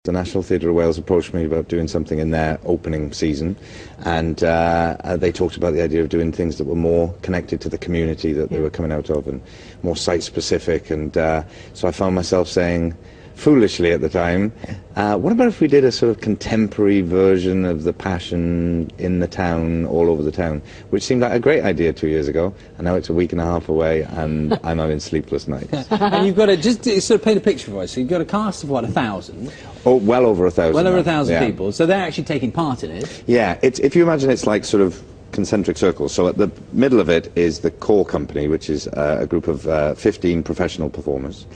The National Theatre of Wales approached me about doing something in their opening season, and they talked about the idea of doing things that were more connected to the community that they were coming out of and more site-specific, and so I found myself saying, foolishly at the time, what about if we did a sort of contemporary version of The Passion in the town, all over the town, which seemed like a great idea 2 years ago, and now it's a week and a half away, and I'm having sleepless nights. And you've got to, just to sort of paint a picture for us, so you've got a cast of, what, 1,000? Oh, well over 1,000. Well over 1,000 people, so they're actually taking part in it? Yeah, if you imagine it's like sort of concentric circles. So at the middle of it is the core company, which is a group of 15 professional performers,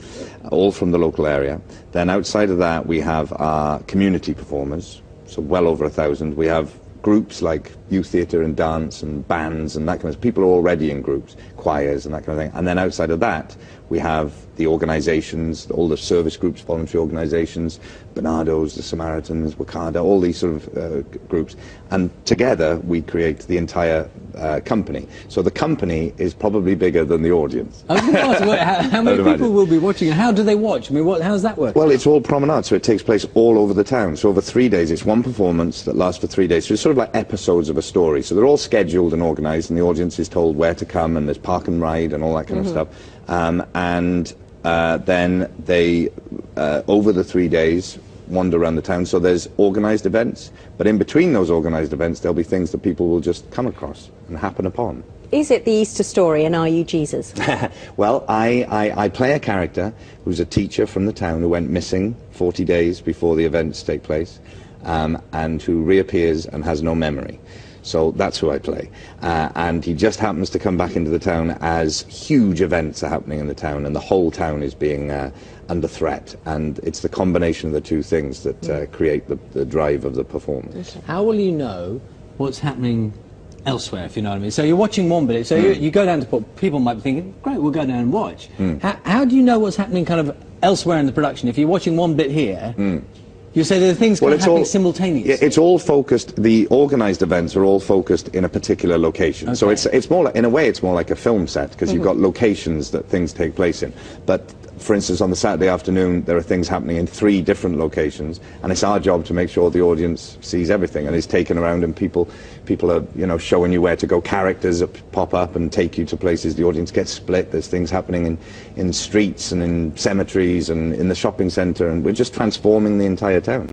all from the local area. Then outside of that we have our community performers, so well over 1,000. We have groups like youth theatre and dance and bands and that kind of people are already in groups, choirs and that kind of thing. And then outside of that we have the organisations, all the service groups, voluntary organisations, Bernardo's, the Samaritans, Wakada, all these sort of groups, and together we create the entire company. So the company is probably bigger than the audience. I was going to ask, how many people will be watching, and how do they watch? I mean, how does that work? Well, it's all promenade, so it takes place all over the town. So over 3 days, it's one performance that lasts for 3 days. So it's sort of like episodes of a story. So they're all scheduled and organised, and the audience is told where to come, and there's park and ride and all that kind of stuff. Then they, over the 3 days, wander around the town. So there's organised events, but in between those organised events there'll be things that people will just come across and happen upon. Is it the Easter story, and are you Jesus? Well, I play a character who's a teacher from the town who went missing 40 days before the events take place, and who reappears and has no memory. So that's who I play, and he just happens to come back into the town as huge events are happening in the town, and the whole town is being under threat, and it's the combination of the two things that create the drive of the performance. Okay. How will you know what's happening elsewhere, if you know what I mean? So you're watching one bit, so you go down to put, people might be thinking, great, we'll go down and watch. How do you know what's happening kind of elsewhere in the production? If you're watching one bit here, you say there are things kind of happening simultaneously. It's all focused, the organised events are all focused in a particular location. Okay. So it's more like, in a way, it's more like a film set, because you've got locations that things take place in. But for instance, on the Saturday afternoon, there are things happening in 3 different locations, and it's our job to make sure the audience sees everything and is taken around, and people are, you know, showing you where to go. Characters pop up and take you to places. The audience gets split. There's things happening in streets and in cemeteries and in the shopping centre, and we're just transforming the entire town.